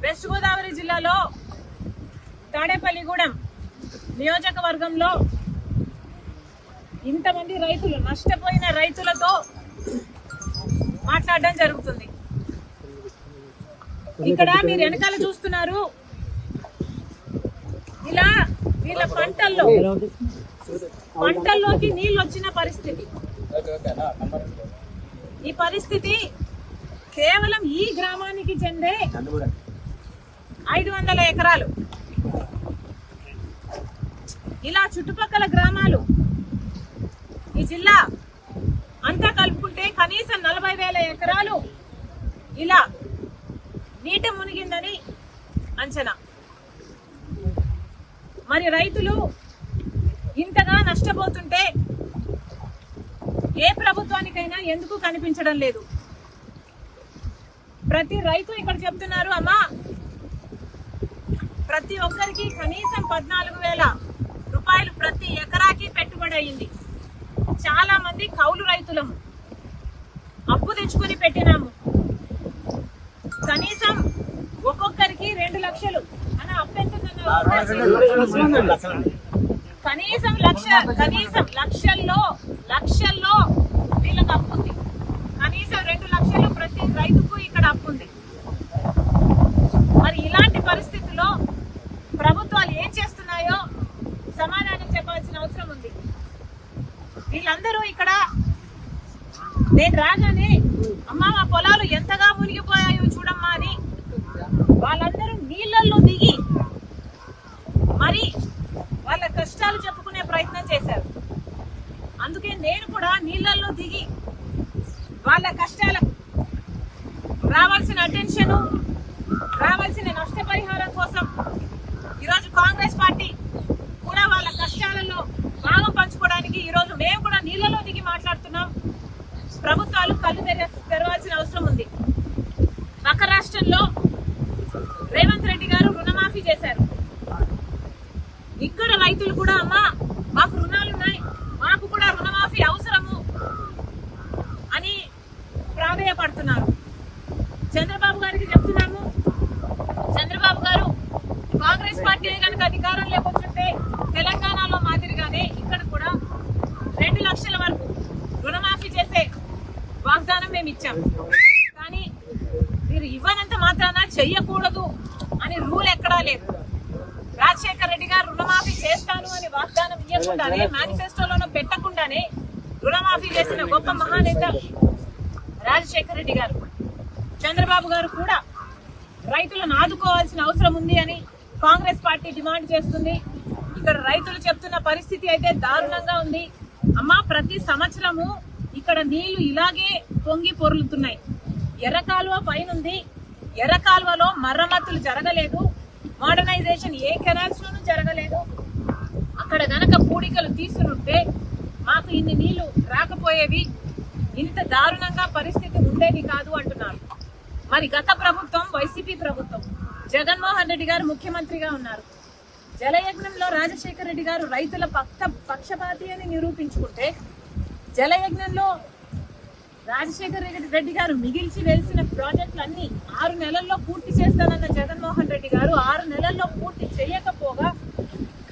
West Godavari జిల్లాలో తాడేపల్లిగూడెం నియోజకవర్గంలో ఇంతమంది రైతులు, నష్టపోయిన రైతులతో మాట్లాడడం జరుగుతుంది. ఇక్కడ మీరు వెనకాల చూస్తున్నారు, ఇలా వీళ్ళ పంటల్లోకి నీళ్లు వచ్చిన పరిస్థితి. ఈ పరిస్థితి కేవలం ఈ గ్రామానికి చెందే 500 ఎకరాలు. ఇలా చుట్టుపక్కల గ్రామాలు, ఈ జిల్లా అంతా కలుపుకుంటే కనీసం 40,000 ఎకరాలు ఇలా నీట మునిగిందని అంచనా. మరి రైతులు ఇంతగా నష్టపోతుంటే ఏ ప్రభుత్వానికైనా ఎందుకు కనిపించడం లేదు? ప్రతి రైతు ఇక్కడ చెప్తున్నారు, అమ్మా ప్రతి ఒక్కరికి కనీసం 14,000 రూపాయలు ప్రతి ఎకరాకి పెట్టుబడి అయింది. చాలా మంది కౌలు రైతులము, అప్పు తెచ్చుకొని పెట్టినాము. కనీసం ఒక్కొక్కరికి 2 లక్షలు అని అప్పెందుకన్నా కనీసం లక్షల్లో వీళ్ళకి అప్పు ఉంది. కనీసం 2 లక్షలు ప్రతి రైతుకు ఇక్కడ అప్పు ఉంది. మరి ఇలాంటి పరిస్థితుల్లో ప్రభుత్వాలు ఏం చేస్తున్నాయో సమాధానం చెప్పాల్సిన అవసరం ఉంది. వీళ్ళందరూ ఇక్కడ నేను రాగానే అమ్మా మా పొలాలు ఎంతగా మునిగిపోయాయో చూడమ్మా అని వాళ్ళందరూ నీళ్లలో దిగి మరి వాళ్ళ కష్టాలు చెప్పుకునే ప్రయత్నం చేశారు. అందుకే నేను కూడా నీళ్లలో దిగి వాళ్ళ కష్టాలకు రావాల్సిన అటెన్షన్, రావాల్సిన నష్టపరిహారం కోసం ఈరోజు కాంగ్రెస్ పార్టీ కూడా వాళ్ళ కష్టాలలో భాగం పంచుకోవడానికి ఈరోజు మేము కూడా నీళ్లలో దిగి మాట్లాడుతున్నాం. ప్రభుత్వాలు కళ్ళు తెరవాల్సిన అవసరం ఉంది. పక్క రాష్ట్రంలో రేవంత్ రెడ్డి గారు రుణమాఫీ చేశారు. ఇక్కడ రైతులు కూడా అమ్మా మాకు రుణాలున్నాయి, మాకు కూడా రుణమాఫీ అవసరము అని ప్రాధేయపడుతున్నారు. చంద్రబాబు గారికి చెప్తున్నాము, చంద్రబాబు గారు కాంగ్రెస్ పార్టీ కనుక అధికారంలోకి వచ్చుంటే తెలంగాణలో మాదిరిగానే ఇక్కడ కూడా 2 లక్షల వరకు రుణమాఫీ చేసే వాగ్దానం మేము ఇచ్చాం. కానీ మీరు ఇవ్వనంత మాత్రాన చెయ్యకూడదు అని రూల్ ఎక్కడా లేదు. రాజశేఖర రెడ్డి గారు రుణమాఫీ చేస్తాను అని వాగ్దానం ఇవ్వకుండానే, మేనిఫెస్టోలోనూ పెట్టకుండానే రుణమాఫీ చేసిన గొప్ప మహానేత రాజశేఖర రెడ్డి గారు. చంద్రబాబు గారు కూడా రైతులను ఆదుకోవాల్సిన అవసరం ఉంది అని కాంగ్రెస్ పార్టీ డిమాండ్ చేస్తుంది. ఇక్కడ రైతులు చెప్తున్న పరిస్థితి అయితే దారుణంగా ఉంది. అమ్మా ప్రతి సంవత్సరము ఇక్కడ నీళ్లు ఇలాగే పొంగి పొర్లుతున్నాయి. ఎర్రకాలువ పైనుంది, ఎర్రకాలువలో మరమ్మతులు జరగలేదు, మోడర్నైజేషన్ ఏ కెనాల్స్ లోనూ జరగలేదు. అక్కడ గనక పూడికలు తీసుకుంటే మాకు ఇన్ని నీళ్లు రాకపోయేవి, ఇంత దారుణంగా పరిస్థితి ఉండేది కాదు అంటున్నారు. మరి గత ప్రభుత్వం వైసీపీ ప్రభుత్వం, జగన్మోహన్ రెడ్డి గారు ముఖ్యమంత్రిగా ఉన్నారు. జలయజ్ఞంలో రాజశేఖర రెడ్డి గారు రైతుల పక్షపాతి అని నిరూపించుకుంటే, జలయజ్ఞంలో రాజశేఖర రెడ్డి గారు మిగిల్చి వేసిన ప్రాజెక్టులన్నీ 6 నెలల్లో పూర్తి చేస్తానన్న జగన్మోహన్ రెడ్డి గారు 6 నెలల్లో పూర్తి చేయకపోగా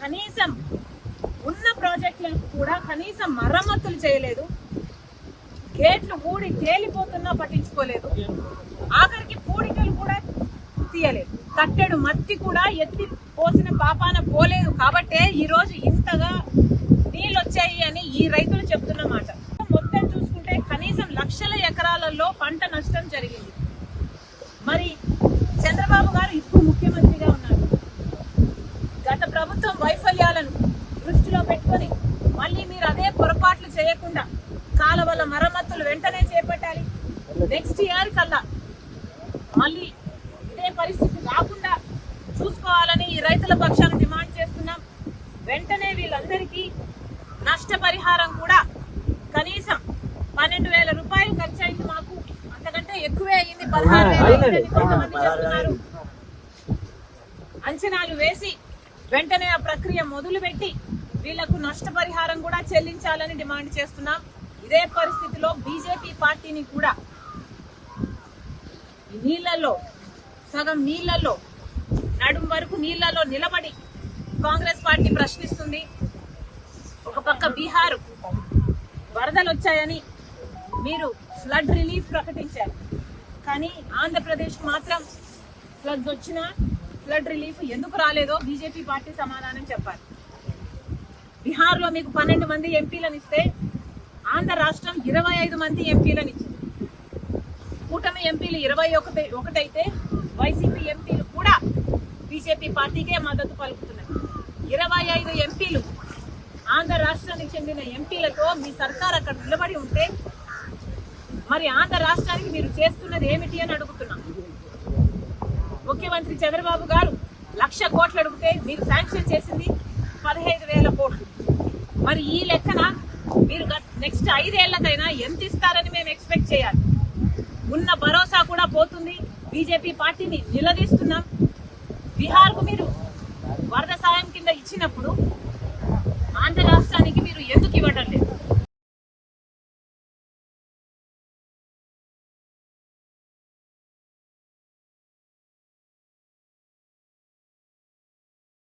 కనీసం ఉన్న ప్రాజెక్టులకు కూడా కనీసం మరమ్మతులు చేయలేదు. గేట్లు ఊడి తేలిపోతున్నా పట్టించుకోలేదు. ఆఖరికి పూడికలు కూడా తీయలేదు. కట్టెడు మత్తి కూడా ఎత్తి పోసిన పాపాన పోలేదు. కాబట్టే ఈ రోజు ఇంతగా నీళ్ళు వచ్చాయి అని ఈ రైతులు చెప్తున్నమాట. మొత్తం చూసుకుంటే కనీసం లక్షల ఎకరాలలో పంట నష్టం జరిగింది. మరి చంద్రబాబు గారు ఇప్పుడు ముఖ్యమంత్రిగా ఉన్నారు. గత ప్రభుత్వం వైఫల్యాలను దృష్టిలో పెట్టుకొని మళ్ళీ మీరు అదే పొరపాట్లు చేయకుండా కాలువల మరమ్మతులు వెంటనే చేపట్టాలి. నెక్స్ట్ ఇయర్ కల్లా మళ్ళీ ఇదే పరిస్థితి రాకుండా చూసుకోవాలని ఈ రైతుల పక్షాన డిమాండ్ చేస్తున్నాం. వెంటనే వీళ్ళందరికీ నష్టపరిహారం కూడా కనీసం 12,000 రూపాయలు ఖర్చు అయింది. మాకు అంతకంటే ఎక్కువే అయింది, 16,000 కొంతమంది చెప్తున్నారు. అంచనాలు వేసి వెంటనే ఆ ప్రక్రియ మొదలుపెట్టి వీళ్లకు నష్టపరిహారం కూడా చెల్లించాలని డిమాండ్ చేస్తున్నాం. ఇదే పరిస్థితిలో బీజేపీ పార్టీని కూడా నీళ్లలో సగం నీళ్లలో నడుం వరకు నీళ్లలో నిలబడి కాంగ్రెస్ పార్టీ ప్రశ్నిస్తుంది. ఒక పక్క బీహార్ వరదలు వచ్చాయని మీరు ఫ్లడ్ రిలీఫ్ ప్రకటించారు, కానీ ఆంధ్రప్రదేశ్ మాత్రం ఫ్లడ్స్ వచ్చినా ఫ్లడ్ రిలీఫ్ ఎందుకు రాలేదో బీజేపీ పార్టీ సమాధానం చెప్పాలి. బీహార్ లో మీకు 12 మంది ఎంపీలను ఇస్తే ఆంధ్ర రాష్ట్రం 25 మంది ఎంపీలను ఇచ్చింది. కూటమి ఎంపీలు 21 అయితే వైసీపీ ఎంపీలు కూడా బీజేపీ పార్టీకే మద్దతు పలుకుతున్నారు. 25 ఎంపీలు ఆంధ్ర రాష్ట్రానికి చెందిన ఎంపీలతో మీ సర్కార్ అక్కడ నిలబడి ఉంటే మరి ఆంధ్ర రాష్ట్రానికి మీరు చేస్తున్నది ఏమిటి అని అడుగుతున్నాం. ముఖ్యమంత్రి చంద్రబాబు గారు 1,00,000 కోట్లు అడిగితే మీరు శాంక్షన్ చేసింది 15,000 కోట్లు. మరి ఈ లెక్కన మీరు నెక్స్ట్ 5 ఏళ్లకైనా ఎంత ఇస్తారని మేము ఎక్స్పెక్ట్ చేయాలి. ఉన్న భరోసా కూడా పోతుంది. బీజేపీ పార్టీని నిలదీస్తున్నాం. బీహార్ కు మీరు వరద సాయం కింద ఇచ్చినప్పుడు